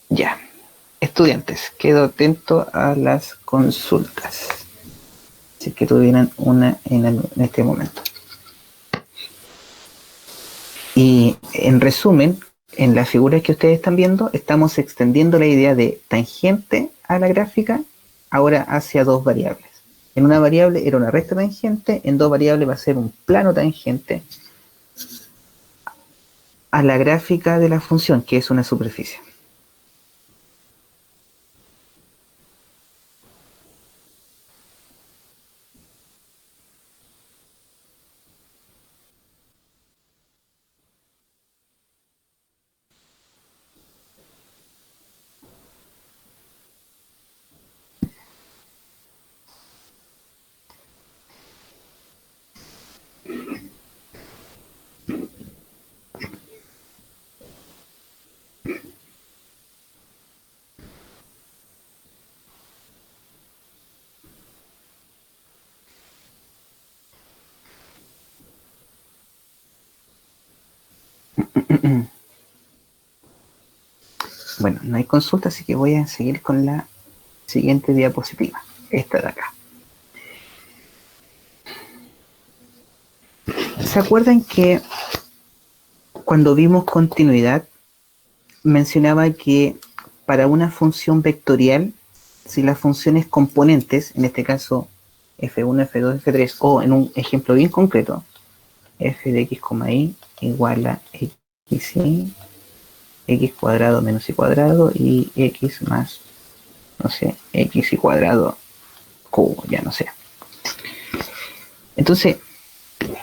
Ya. Estudiantes, quedo atento a las consultas. Si es que tuvieran una en este momento. Y en resumen, en las figuras que ustedes están viendo, estamos extendiendo la idea de tangente a la gráfica ahora hacia dos variables. En una variable era una recta tangente, en dos variables va a ser un plano tangente a la gráfica de la función, que es una superficie. Bueno, no hay consulta, así que voy a seguir con la siguiente diapositiva, esta de acá. ¿Se acuerdan que cuando vimos continuidad mencionaba que para una función vectorial, si las funciones componentes, en este caso f1, f2, f3, o en un ejemplo bien concreto, f de x, y igual a xy, x cuadrado menos y cuadrado y x más, no sé, x y cuadrado cubo, ya no sé. Entonces,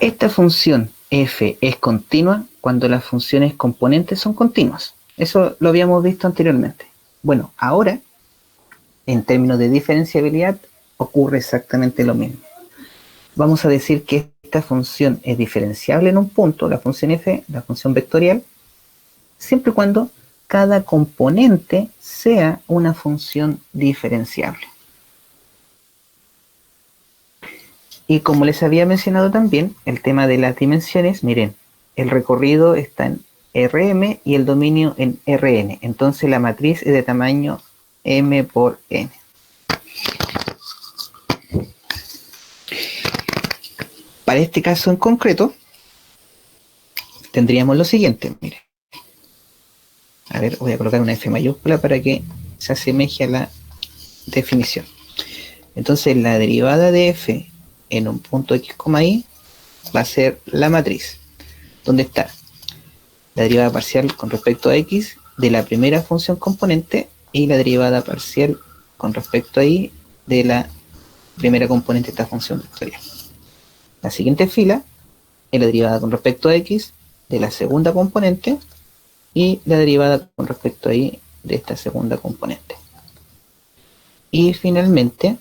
esta función f es continua cuando las funciones componentes son continuas. Eso lo habíamos visto anteriormente. Bueno, ahora, en términos de diferenciabilidad, ocurre exactamente lo mismo. Vamos a decir que esta función es diferenciable en un punto, la función f, la función vectorial, siempre y cuando cada componente sea una función diferenciable. Y como les había mencionado también, el tema de las dimensiones, miren, el recorrido está en Rm y el dominio en Rn. Entonces la matriz es de tamaño m por n. Para este caso en concreto, tendríamos lo siguiente, miren. A ver, voy a colocar una F mayúscula para que se asemeje a la definición. Entonces la derivada de f en un punto x, y va a ser la matriz, donde está la derivada parcial con respecto a x de la primera función componente y la derivada parcial con respecto a y de la primera componente de esta función vectorial. La siguiente fila es la derivada con respecto a x de la segunda componente y la derivada con respecto a y de esta segunda componente. Y finalmente,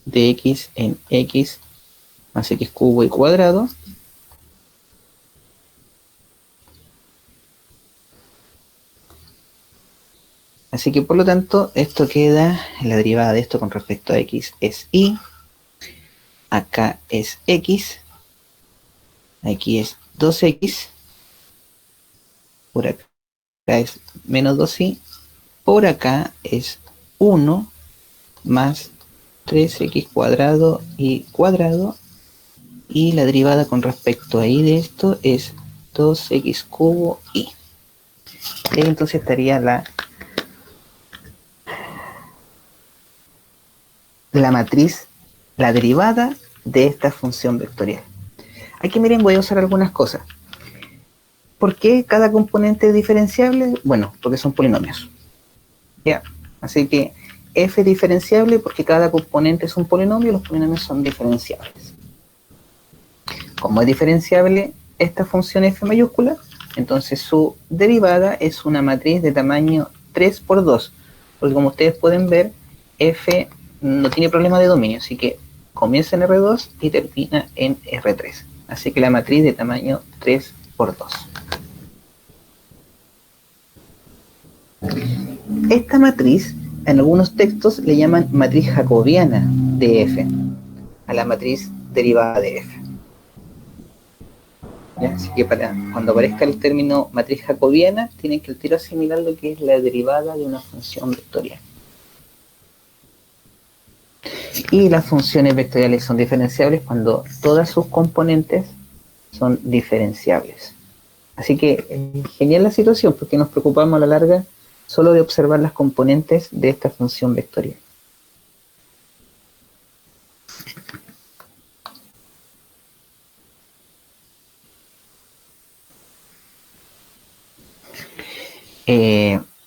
de x en x más x cubo y cuadrado así que por lo tanto esto queda, la derivada de esto con respecto a x es y, acá es x, aquí es 2x, por acá es menos 2y, por acá es 1 más 3x cuadrado y cuadrado, y la derivada con respecto a y de esto es 2x cubo y. Y entonces estaría la matriz, la derivada de esta función vectorial. Aquí miren, voy a usar algunas cosas. ¿Por qué cada componente es diferenciable? Bueno, porque son polinomios. ¿Ya? Así que f es diferenciable porque cada componente es un polinomio y los polinomios son diferenciables. Como es diferenciable esta función f mayúscula, entonces su derivada es una matriz de tamaño 3 por 2, porque como ustedes pueden ver, f no tiene problema de dominio, así que comienza en R2 y termina en R3. Así que la matriz de tamaño 3 por 2. Esta matriz, en algunos textos le llaman matriz jacobiana de f, a la matriz derivada de f. ¿ya? Así que para cuando aparezca el término matriz jacobiana, tienen que al tiro asimilar lo que es la derivada de una función vectorial. Y las funciones vectoriales son diferenciables cuando todas sus componentes son diferenciables. Así que genial la situación, porque nos preocupamos a la larga solo de observar las componentes de esta función vectorial.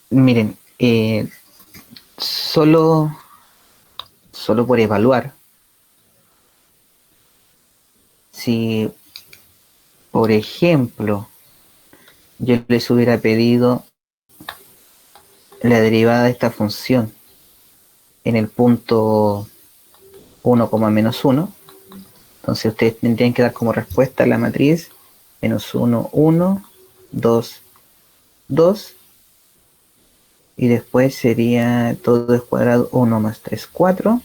Miren, solo por evaluar, si por ejemplo yo les hubiera pedido la derivada de esta función en el punto 1, menos 1, entonces ustedes tendrían que dar como respuesta la matriz menos 1, 1, 2, 2, y después sería todo es cuadrado 1 más 3, 4,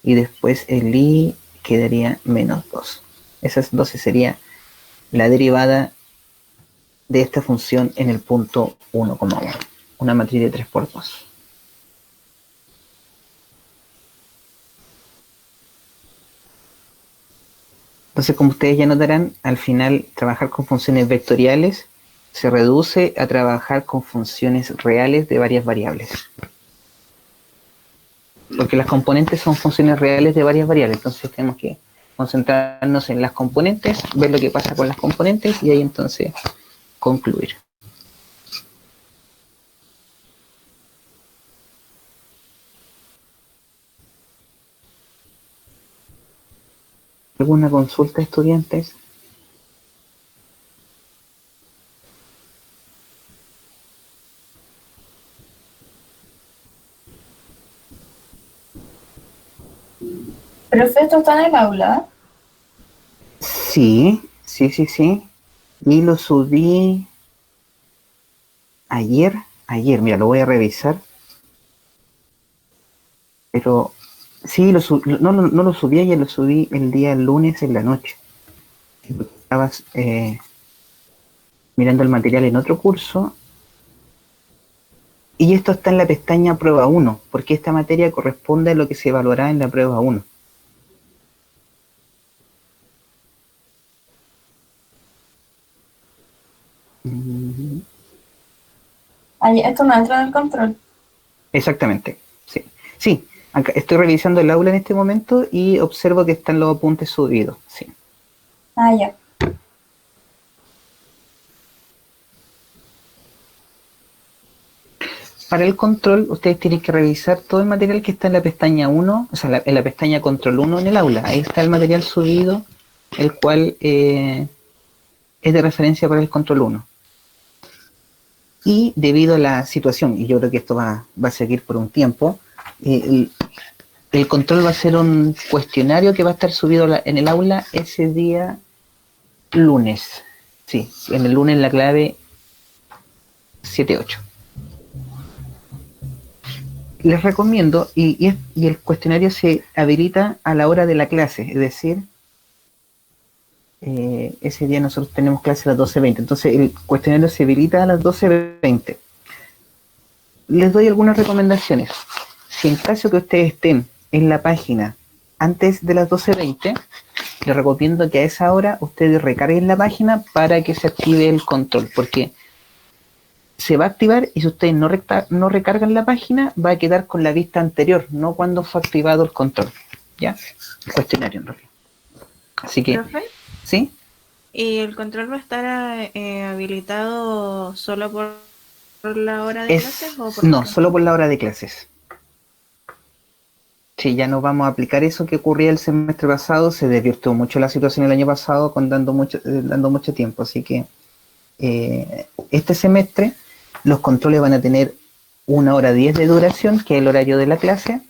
y después el i quedaría menos 2. Esa entonces sería la derivada de esta función en el punto 1,1, una matriz de 3 por 2. Entonces, como ustedes ya notarán, al final trabajar con funciones vectoriales se reduce a trabajar con funciones reales de varias variables. Porque las componentes son funciones reales de varias variables, entonces tenemos que concentrarnos en las componentes, ver lo que pasa con las componentes y ahí entonces concluir. ¿Alguna consulta, estudiantes? ¿Profe, esto está en el aula? Sí. Y lo subí ayer, mira, lo voy a revisar. Pero sí, no lo subí ayer, lo subí el día lunes en la noche. Estabas mirando el material en otro curso. Y esto está en la pestaña prueba 1, porque esta materia corresponde a lo que se evaluará en la prueba 1. Esto no entra en el control. Exactamente, sí. Sí, acá estoy revisando el aula en este momento y observo que están los apuntes subidos, sí. Ya. Para el control, ustedes tienen que revisar todo el material que está en la pestaña 1, o sea, en la pestaña control 1 en el aula. Ahí está el material subido, el cual es de referencia para el control 1. Y debido a la situación, y yo creo que esto va a seguir por un tiempo, el control va a ser un cuestionario que va a estar subido en el aula ese día lunes. Sí, en el lunes la clave 7-8. Les recomiendo, y el cuestionario se habilita a la hora de la clase, es decir, ese día nosotros tenemos clase a las 12:20, entonces el cuestionario se habilita a las 12:20. Les doy algunas recomendaciones. Si en caso que ustedes estén en la página antes de las 12:20, les recomiendo que a esa hora ustedes recarguen la página para que se active el control, porque se va a activar y si ustedes no recargan la página, va a quedar con la vista anterior, no cuando fue activado el control. ¿Ya? El cuestionario en realidad. Así que, ¿Profe? ¿sí? ¿Y el control va a estar habilitado solo por la hora de clases o por No, tiempo? solo por la hora de clases. Sí, ya no vamos a aplicar eso que ocurría el semestre pasado, se desvirtuó mucho la situación el año pasado con dando mucho tiempo, así que este semestre los controles van a tener 1 hora 10 de duración, que es el horario de la clase.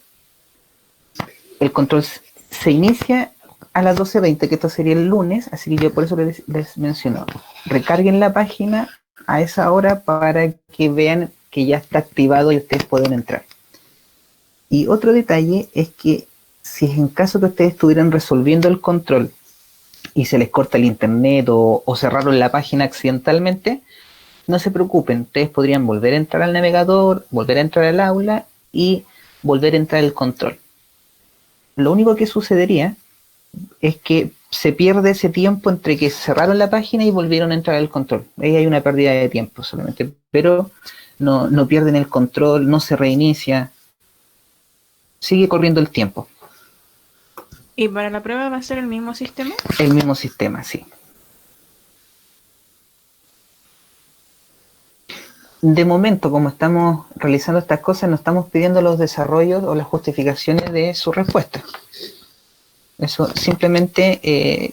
El control se inicia a las 12:20, que esto sería el lunes, así que yo por eso les menciono, recarguen la página a esa hora para que vean que ya está activado y ustedes pueden entrar. Y otro detalle es que si en caso que ustedes estuvieran resolviendo el control y se les corta el internet o cerraron la página accidentalmente, no se preocupen, ustedes podrían volver a entrar al navegador, volver a entrar al aula y volver a entrar al control. Lo único que sucedería es que se pierde ese tiempo entre que cerraron la página y volvieron a entrar al control. Ahí hay una pérdida de tiempo solamente, pero no pierden el control, no se reinicia, sigue corriendo el tiempo. ¿Y para la prueba va a ser el mismo sistema? El mismo sistema, sí. De momento, como estamos realizando estas cosas, no estamos pidiendo los desarrollos o las justificaciones de su respuesta. Eso, simplemente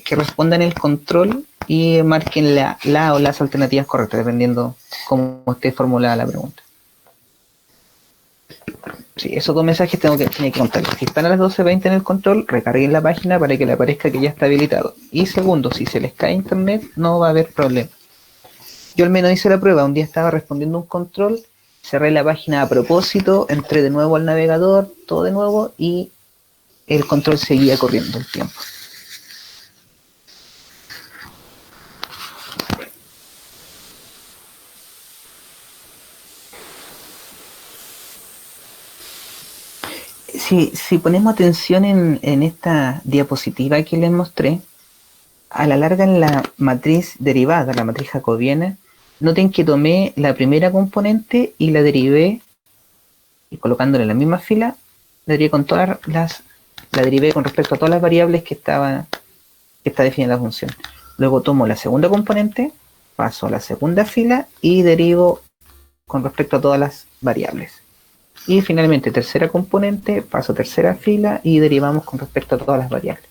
que respondan el control y marquen la o las alternativas correctas, dependiendo cómo esté formulada la pregunta. Sí, esos dos mensajes tengo que contarles. Si están a las 12:20 en el control, recarguen la página para que le aparezca que ya está habilitado. Y segundo, si se les cae internet, no va a haber problema. Yo al menos hice la prueba, un día estaba respondiendo un control, cerré la página a propósito, entré de nuevo al navegador, todo de nuevo, y el control seguía corriendo el tiempo. Si ponemos atención en esta diapositiva que les mostré, a la larga en la matriz derivada, la matriz jacobiana, noten que tomé la primera componente y la derivé, y colocándola en la misma fila, la derivé con respecto a todas las variables que está definida la función. Luego tomo la segunda componente, paso a la segunda fila y derivo con respecto a todas las variables. Y finalmente tercera componente, paso a tercera fila y derivamos con respecto a todas las variables.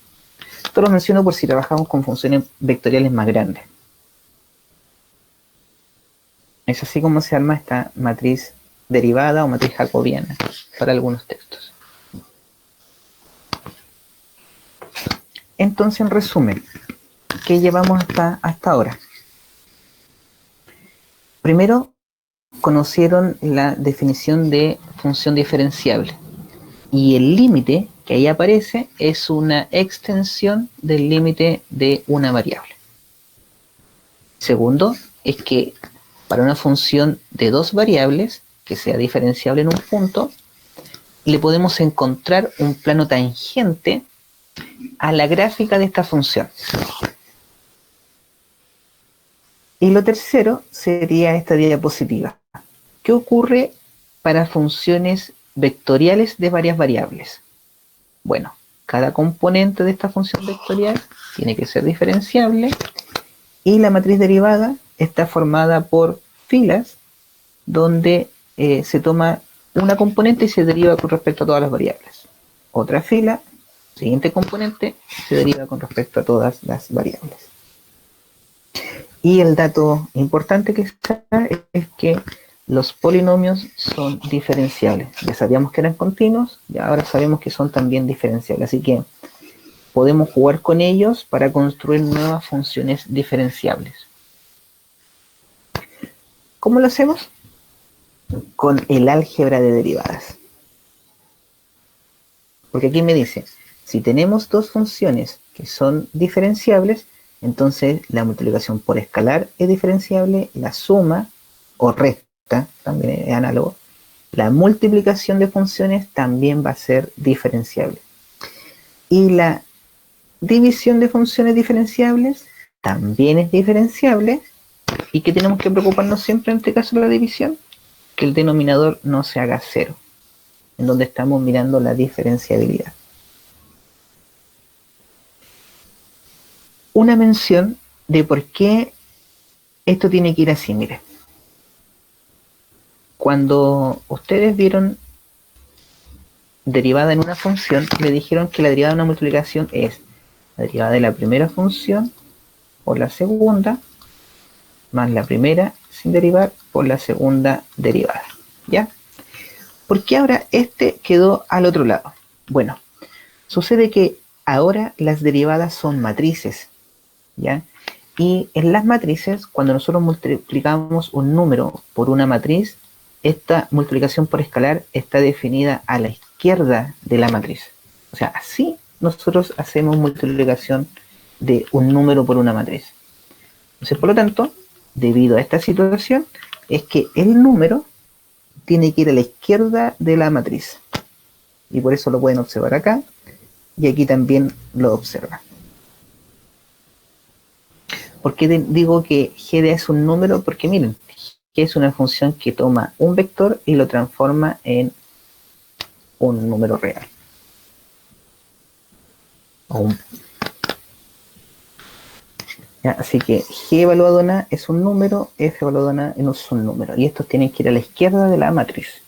Esto lo menciono por si trabajamos con funciones vectoriales más grandes. Es así como se arma esta matriz derivada o matriz jacobiana para algunos textos. Entonces, en resumen, ¿qué llevamos hasta ahora? Primero, conocieron la definición de función diferenciable. Y el límite que ahí aparece es una extensión del límite de una variable. Segundo, es que para una función de dos variables, que sea diferenciable en un punto, le podemos encontrar un plano tangente a la gráfica de esta función. Y lo tercero sería esta diapositiva. ¿Qué ocurre para funciones vectoriales de varias variables? Bueno, cada componente de esta función vectorial tiene que ser diferenciable y la matriz derivada está formada por filas donde se toma una componente y se deriva con respecto a todas las variables. Otra fila, siguiente componente, se deriva con respecto a todas las variables. Y el dato importante que está es que los polinomios son diferenciables. Ya sabíamos que eran continuos y ahora sabemos que son también diferenciables. Así que podemos jugar con ellos para construir nuevas funciones diferenciables. ¿Cómo lo hacemos? Con el álgebra de derivadas. Porque aquí me dice, si tenemos dos funciones que son diferenciables, entonces la multiplicación por escalar es diferenciable, la suma o resta también es análogo, la multiplicación de funciones también va a ser diferenciable. Y la división de funciones diferenciables también es diferenciable. ¿Y qué tenemos que preocuparnos siempre en este caso de la división? Que el denominador no se haga cero, en donde estamos mirando la diferenciabilidad. Una mención de por qué esto tiene que ir así, mire. Cuando ustedes vieron derivada en una función, le dijeron que la derivada de una multiplicación es la derivada de la primera función por la segunda, más la primera sin derivar por la segunda derivada. ¿Ya? ¿Por qué ahora este quedó al otro lado? Bueno, sucede que ahora las derivadas son matrices, ¿ya? Y en las matrices, cuando nosotros multiplicamos un número por una matriz, esta multiplicación por escalar está definida a la izquierda de la matriz. O sea, así nosotros hacemos multiplicación de un número por una matriz. Entonces, por lo tanto, debido a esta situación, es que el número tiene que ir a la izquierda de la matriz. Y por eso lo pueden observar acá, y aquí también lo observan. ¿Por qué digo que g de a es un número? Porque miren, g es una función que toma un vector y lo transforma en un número real. ¿Ya? Así que g evaluado en a es un número, f evaluado en a es un número. Y estos tienen que ir a la izquierda de la matriz.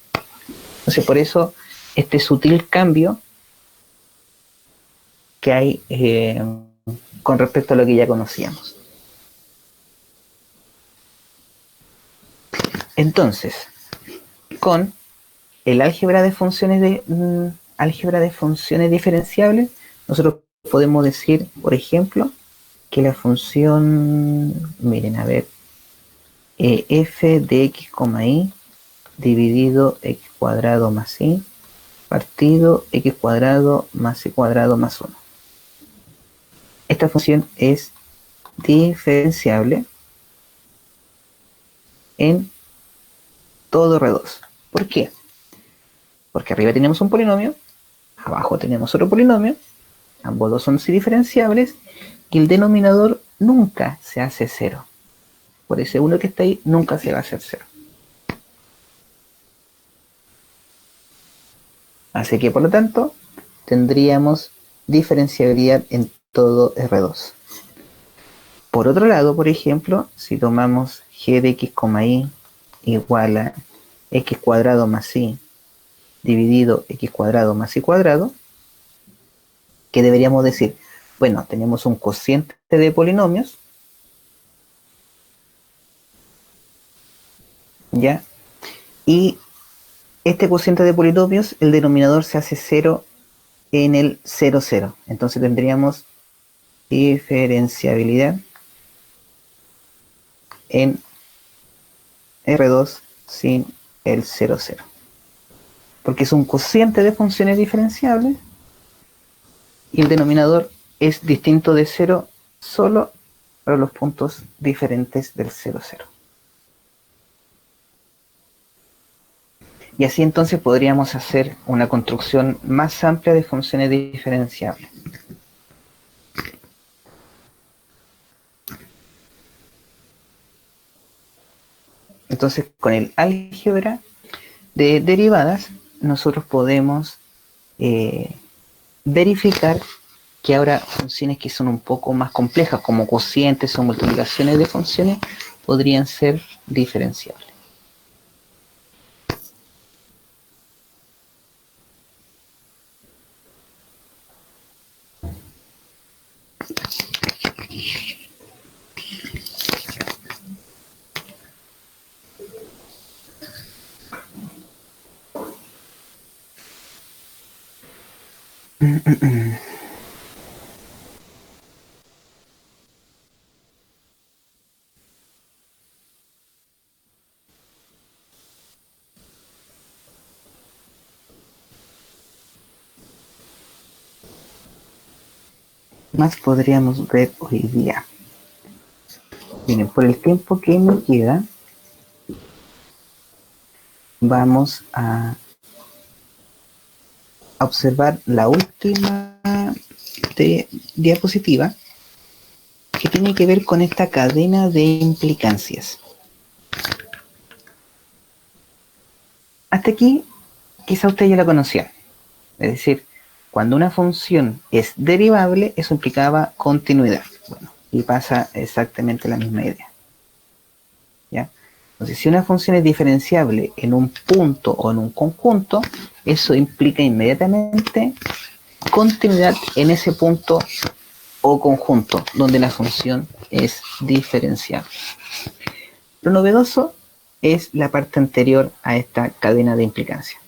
Entonces, por eso, este sutil cambio que hay con respecto a lo que ya conocíamos. Entonces, con el álgebra de funciones diferenciables, nosotros podemos decir, por ejemplo, que la función, miren, a ver, f de x, y dividido x cuadrado más y partido x cuadrado más y cuadrado más 1. Esta función es diferenciable en todo R2. ¿Por qué? Porque arriba tenemos un polinomio, abajo tenemos otro polinomio, ambos dos son diferenciables, y el denominador nunca se hace 0. Por ese 1 que está ahí, nunca se va a hacer 0. Así que, por lo tanto, tendríamos diferenciabilidad en todo R2. Por otro lado, por ejemplo, si tomamos g de x, y igual a x cuadrado más y dividido x cuadrado más y cuadrado, ¿qué deberíamos decir? Bueno, tenemos un cociente de polinomios, ¿ya? Y este cociente de polinomios, el denominador se hace 0 en el 0, 0. Entonces tendríamos diferenciabilidad en R2 sin el 0, 0. Porque es un cociente de funciones diferenciables y el denominador es distinto de 0 solo para los puntos diferentes del 0, 0. Y así entonces podríamos hacer una construcción más amplia de funciones diferenciables. Entonces, con el álgebra de derivadas, nosotros podemos verificar que ahora funciones que son un poco más complejas, como cocientes o multiplicaciones de funciones, podrían ser diferenciables. Más podríamos ver hoy día. Miren, por el tiempo que me queda, vamos a observar la última diapositiva, que tiene que ver con esta cadena de implicancias. Hasta aquí, quizá usted ya la conocía. Es decir, cuando una función es derivable, eso implicaba continuidad. Bueno, y pasa exactamente la misma idea. ¿Ya? Entonces, si una función es diferenciable en un punto o en un conjunto, eso implica inmediatamente continuidad en ese punto o conjunto donde la función es diferenciable. Lo novedoso es la parte anterior a esta cadena de implicancia,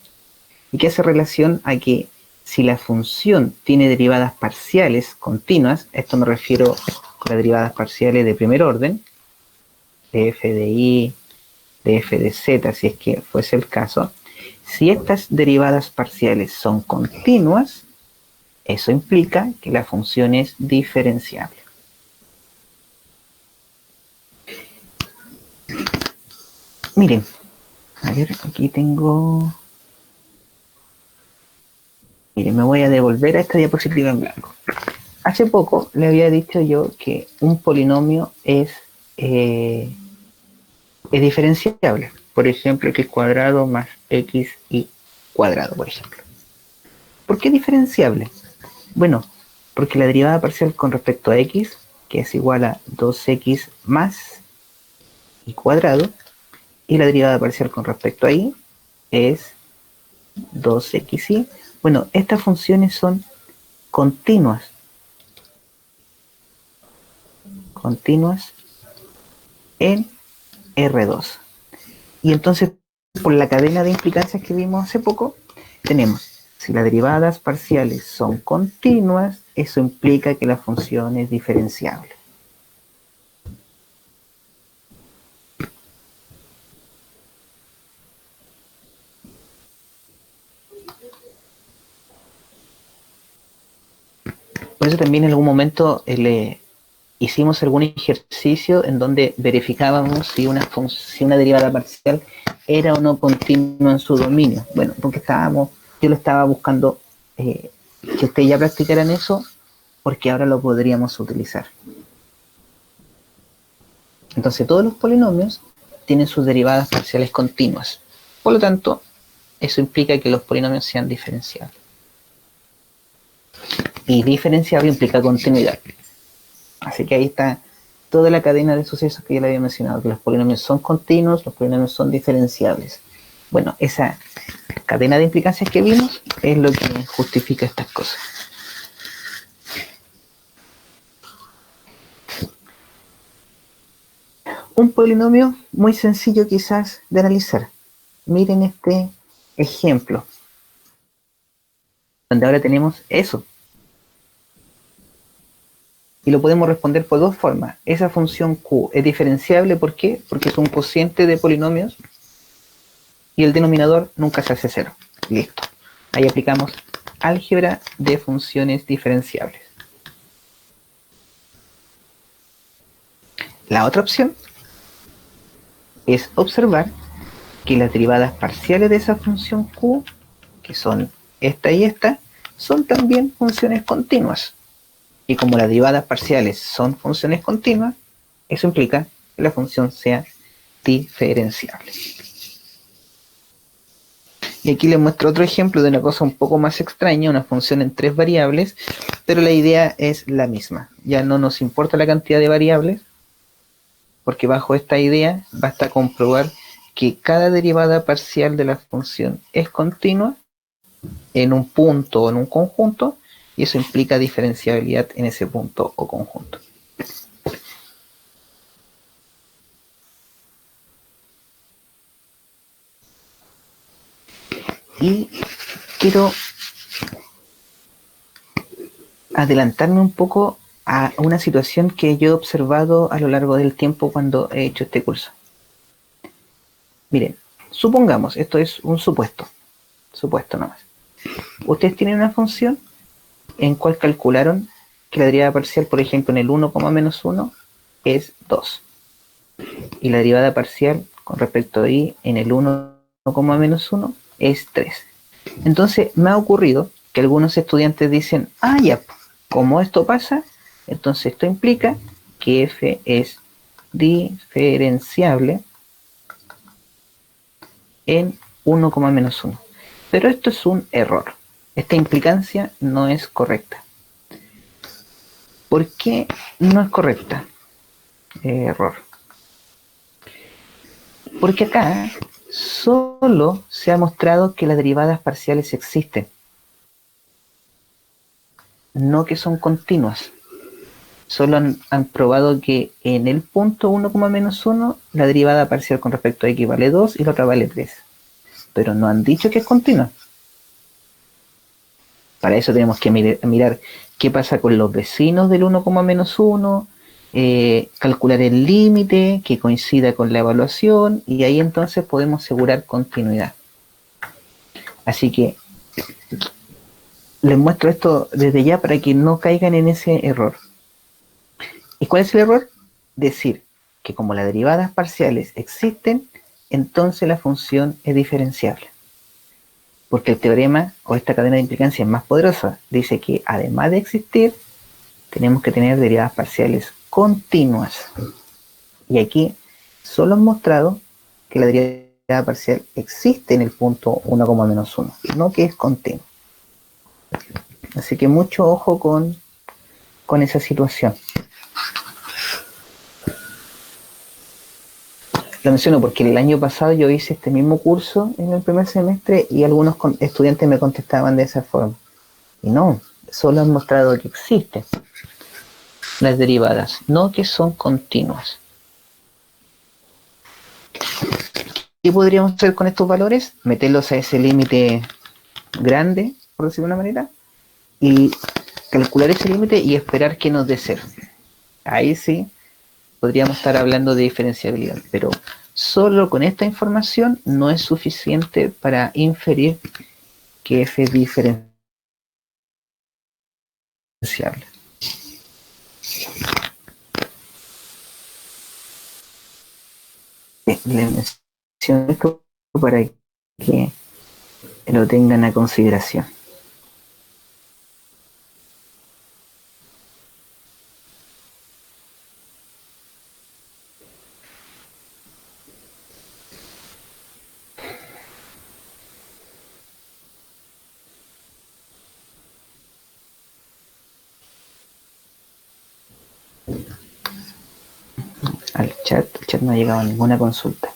y que hace relación a que si la función tiene derivadas parciales continuas, esto me refiero a las derivadas parciales de primer orden, de f de y, de f de z, si es que fuese el caso, si estas derivadas parciales son continuas, eso implica que la función es diferenciable. Miren, a ver, aquí tengo... Miren, me voy a devolver a esta diapositiva en blanco. Hace poco le había dicho yo que un polinomio es diferenciable. Por ejemplo, x cuadrado más x y cuadrado, por ejemplo. ¿Por qué diferenciable? Bueno, porque la derivada parcial con respecto a x, que es igual a 2x más y cuadrado, y la derivada parcial con respecto a y es 2xy. Bueno, estas funciones son continuas en R2. Y entonces, por la cadena de implicancias que vimos hace poco, tenemos, si las derivadas parciales son continuas, eso implica que la función es diferenciable. Por eso también en algún momento hicimos algún ejercicio en donde verificábamos si una derivada parcial era o no continua en su dominio. Bueno, porque yo lo estaba buscando que ustedes ya practicaran eso, porque ahora lo podríamos utilizar. Entonces todos los polinomios tienen sus derivadas parciales continuas. Por lo tanto, eso implica que los polinomios sean diferenciables. Y diferenciable implica continuidad. Así que ahí está toda la cadena de sucesos que ya le había mencionado, que los polinomios son continuos, los polinomios son diferenciables. Bueno, esa cadena de implicancias que vimos es lo que justifica estas cosas. Un polinomio muy sencillo quizás de analizar. Miren este ejemplo, donde ahora tenemos eso. Y lo podemos responder por dos formas. Esa función Q es diferenciable, ¿por qué? Porque es un cociente de polinomios y el denominador nunca se hace cero. Listo. Ahí aplicamos álgebra de funciones diferenciables. La otra opción es observar que las derivadas parciales de esa función Q, que son esta y esta, son también funciones continuas. Y como las derivadas parciales son funciones continuas, eso implica que la función sea diferenciable. Y aquí les muestro otro ejemplo de una cosa un poco más extraña, una función en 3 variables, pero la idea es la misma. Ya no nos importa la cantidad de variables, porque bajo esta idea basta comprobar que cada derivada parcial de la función es continua en un punto o en un conjunto, y eso implica diferenciabilidad en ese punto o conjunto. Y quiero adelantarme un poco a una situación que yo he observado a lo largo del tiempo cuando he hecho este curso. Miren, supongamos, esto es un supuesto nomás. Ustedes tienen una función en cual calcularon que la derivada parcial, por ejemplo, en el 1, menos 1 es 2. Y la derivada parcial con respecto a y en el 1, menos 1 es 3. Entonces me ha ocurrido que algunos estudiantes dicen, ya, como esto pasa, entonces esto implica que f es diferenciable en 1, menos 1. Pero esto es un error. Esta implicancia no es correcta. ¿Por qué no es correcta? Error. Porque acá solo se ha mostrado que las derivadas parciales existen, no que son continuas. Solo han probado que en el punto 1, menos 1 la derivada parcial con respecto a x vale 2 y la otra vale 3. Pero no han dicho que es continua. Para eso tenemos que mirar qué pasa con los vecinos del 1, menos 1, calcular el límite que coincida con la evaluación, y ahí entonces podemos asegurar continuidad. Así que les muestro esto desde ya para que no caigan en ese error. ¿Y cuál es el error? Decir que como las derivadas parciales existen, entonces la función es diferenciable. Porque el teorema o esta cadena de implicancia es más poderosa. Dice que además de existir, tenemos que tener derivadas parciales continuas. Y aquí solo han mostrado que la derivada parcial existe en el punto 1,-1, no que es continua. Así que mucho ojo con esa situación. Lo menciono porque el año pasado yo hice este mismo curso en el primer semestre y algunos estudiantes me contestaban de esa forma. Y no, solo han mostrado que existen las derivadas, no que son continuas. ¿Qué podríamos hacer con estos valores? Meterlos a ese límite grande, por decirlo de una manera, y calcular ese límite y esperar que nos dé cero. Ahí sí podríamos estar hablando de diferenciabilidad, pero solo con esta información no es suficiente para inferir que f es diferenciable. Les menciono esto para que lo tengan a consideración. El chat no ha llegado a ninguna consulta.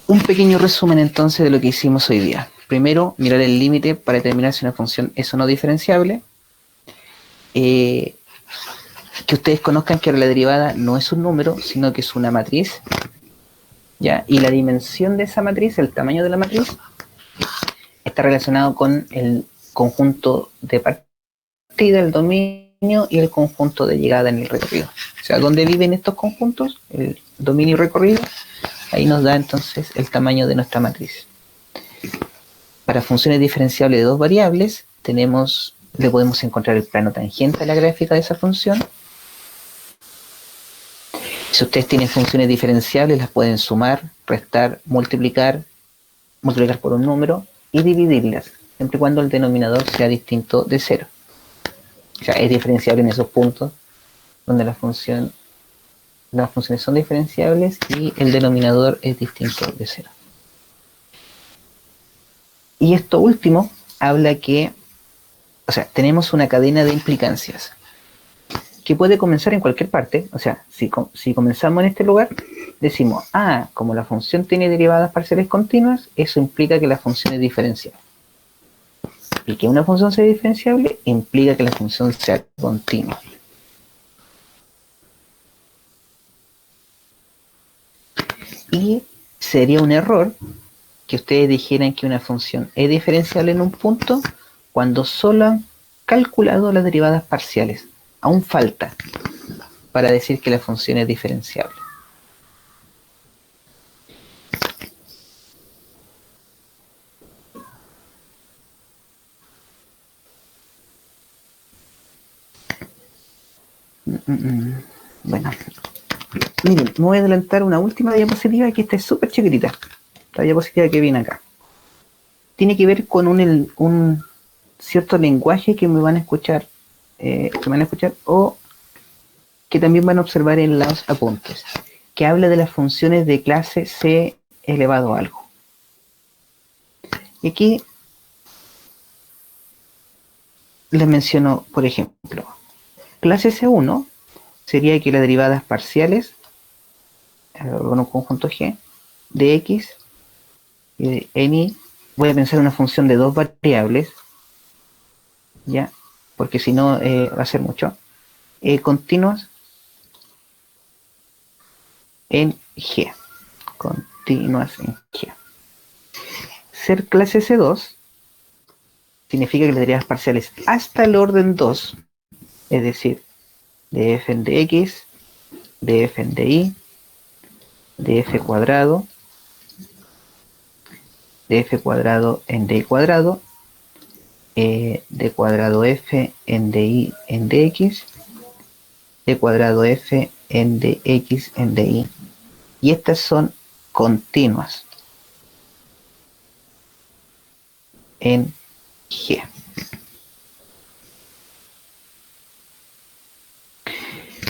Un pequeño resumen entonces de lo que hicimos hoy día. Primero, mirar el límite para determinar si una función es o no diferenciable. Que ustedes conozcan que la derivada no es un número, sino que es una matriz. ¿Ya? Y la dimensión de esa matriz, el tamaño de la matriz, está relacionado con el conjunto de partida, el dominio y el conjunto de llegada en el recorrido. O sea, ¿dónde viven estos conjuntos? El dominio y recorrido. Ahí nos da entonces el tamaño de nuestra matriz. Para funciones diferenciables de dos variables, le podemos encontrar el plano tangente a la gráfica de esa función. Si ustedes tienen funciones diferenciables, las pueden sumar, restar, multiplicar por un número y dividirlas, siempre y cuando el denominador sea distinto de cero. O sea, es diferenciable en esos puntos donde las funciones son diferenciables y el denominador es distinto de cero. Y esto último habla que, o sea, tenemos una cadena de implicancias que puede comenzar en cualquier parte. O sea, si comenzamos en este lugar, decimos, como la función tiene derivadas parciales continuas, eso implica que la función es diferenciable. Y que una función sea diferenciable implica que la función sea continua. Y sería un error que ustedes dijeran que una función es diferenciable en un punto cuando solo han calculado las derivadas parciales. Aún falta para decir que la función es diferenciable. Bueno, miren, me voy a adelantar una última diapositiva que esta es súper chiquitita. La diapositiva que viene acá. Tiene que ver con un cierto lenguaje que me van a escuchar, o que también van a observar en los apuntes, que habla de las funciones de clase C elevado a algo. Y aquí les menciono, por ejemplo, clase C1 sería que las derivadas parciales con un conjunto G de X y de N, voy a pensar en una función de dos variables, ya, porque si no va a ser mucho, continuas en G, continuas en G. Ser clase C2 significa que las derivadas parciales hasta el orden 2, es decir, de f en dx, de f en dy, de f cuadrado, de f cuadrado en dy cuadrado, d cuadrado f en dy en dx, d cuadrado f en dx en dy. Y estas son continuas en G.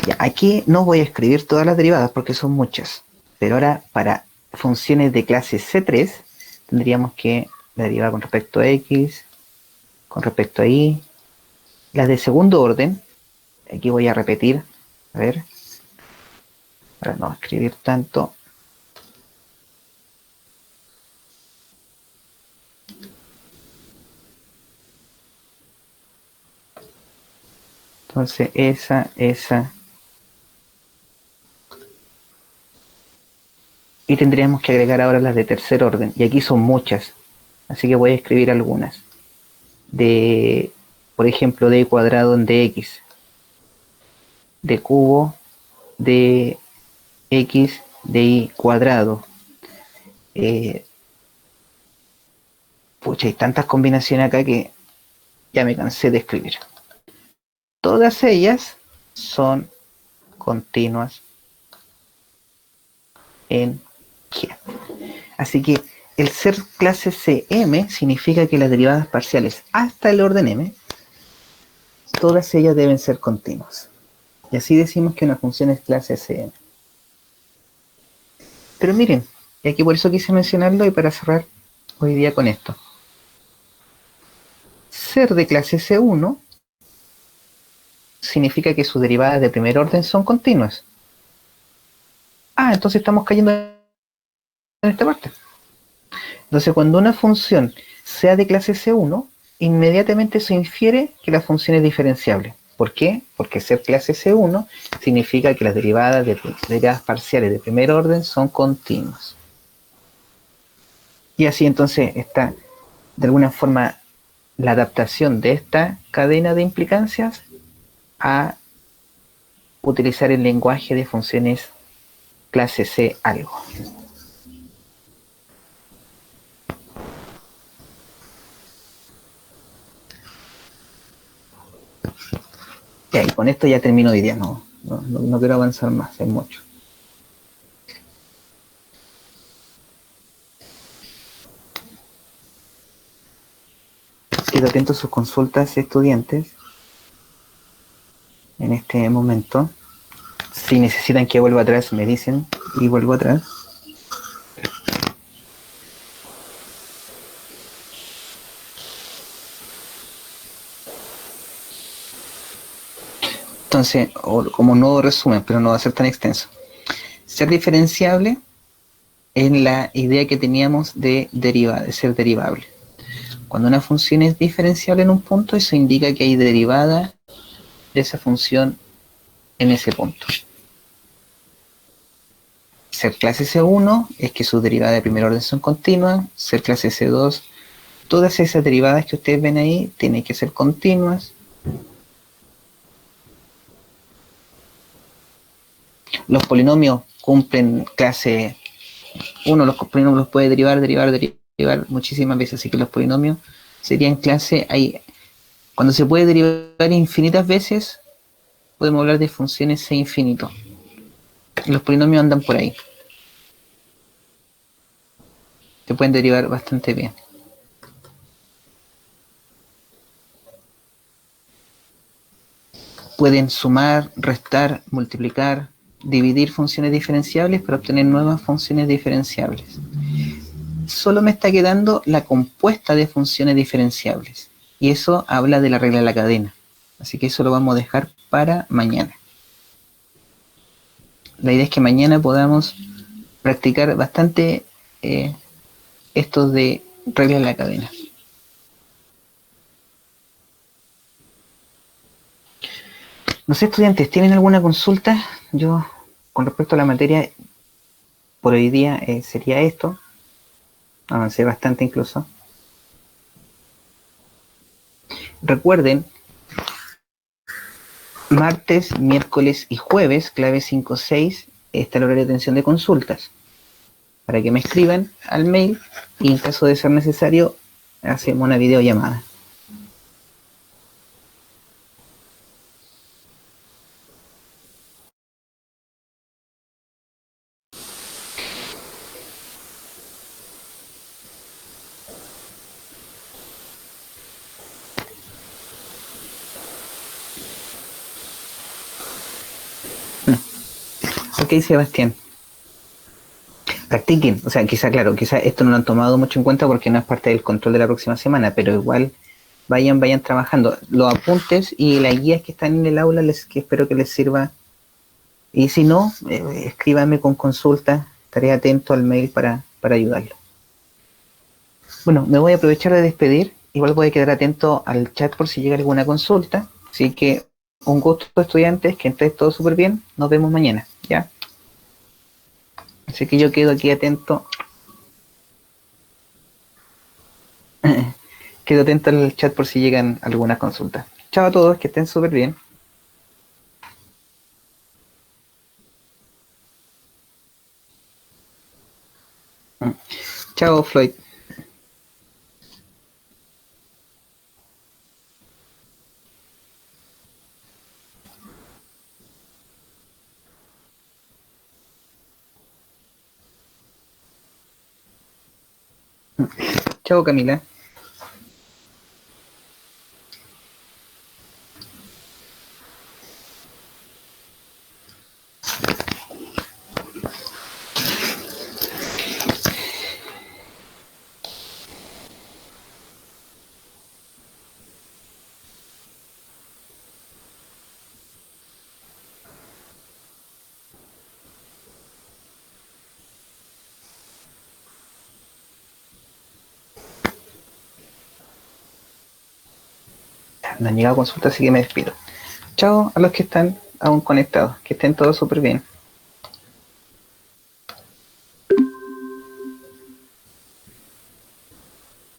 Ya, aquí no voy a escribir todas las derivadas porque son muchas, pero ahora para funciones de clase C3 tendríamos que la derivada con respecto a X, con respecto a Y, las de segundo orden, aquí voy a repetir, a ver, para no escribir tanto. Entonces esa. Y tendríamos que agregar ahora las de tercer orden. Y aquí son muchas. Así que voy a escribir algunas. Por ejemplo, d cuadrado en dx. D cubo, de x, de y cuadrado. Pucha, hay tantas combinaciones acá que ya me cansé de escribir. Todas ellas son continuas en G. Así que el ser clase CM significa que las derivadas parciales hasta el orden M, todas ellas deben ser continuas. Y así decimos que una función es clase CM. Pero miren, y aquí por eso quise mencionarlo y para cerrar hoy día con esto. Ser de clase C1 significa que sus derivadas de primer orden son continuas. Ah, entonces estamos cayendo en esta parte. Entonces, cuando una función sea de clase C1, inmediatamente se infiere que la función es diferenciable. ¿Por qué? Porque ser clase C1 significa que las derivadas parciales de primer orden son continuas. Y así entonces está, de alguna forma, la adaptación de esta cadena de implicancias a utilizar el lenguaje de funciones clase C algo. Ya, y con esto ya termino hoy día, no quiero avanzar más, es mucho. Quedo atento a sus consultas, estudiantes, en este momento. Si necesitan que vuelva atrás, me dicen y vuelvo atrás. Entonces, como nuevo resumen, pero no va a ser tan extenso. Ser diferenciable es la idea que teníamos de ser derivable. Cuando una función es diferenciable en un punto, eso indica que hay derivada de esa función en ese punto. Ser clase C1 es que sus derivadas de primer orden son continuas. Ser clase C2, todas esas derivadas que ustedes ven ahí tienen que ser continuas. Los polinomios cumplen clase 1, los polinomios los puede derivar muchísimas veces, así que los polinomios serían clase ahí. Cuando se puede derivar infinitas veces, podemos hablar de funciones C infinito. Los polinomios andan por ahí. Se pueden derivar bastante bien. Pueden sumar, restar, multiplicar, dividir funciones diferenciables para obtener nuevas funciones diferenciables. Solo me está quedando la compuesta de funciones diferenciables. Y eso habla de la regla de la cadena. Así que eso lo vamos a dejar para mañana. La idea es que mañana podamos practicar bastante esto de regla de la cadena. No sé, estudiantes, ¿tienen alguna consulta? Yo, con respecto a la materia, por hoy día sería esto. Avancé bastante incluso. Recuerden, martes, miércoles y jueves, clave 5-6, está el horario de atención de consultas. Para que me escriban al mail y en caso de ser necesario, hacemos una videollamada. Sebastián. Practiquen, o sea, claro, quizá esto no lo han tomado mucho en cuenta porque no es parte del control de la próxima semana, pero igual vayan trabajando. Los apuntes y las guías que están en el aula, que espero que les sirva. Y si no, escríbanme con consulta, estaré atento al mail para ayudarlo. Bueno, me voy a aprovechar de despedir, igual voy a quedar atento al chat por si llega alguna consulta, así que un gusto, estudiantes, que estés todo súper bien, nos vemos mañana, ¿ya? Así que yo quedo aquí atento. Quedo atento al chat por si llegan algunas consultas. Chao a todos, que estén súper bien. Chao, Floyd. Chao, Camila. No han llegado consultas, así que me despido. Chao a los que están aún conectados. Que estén todos súper bien.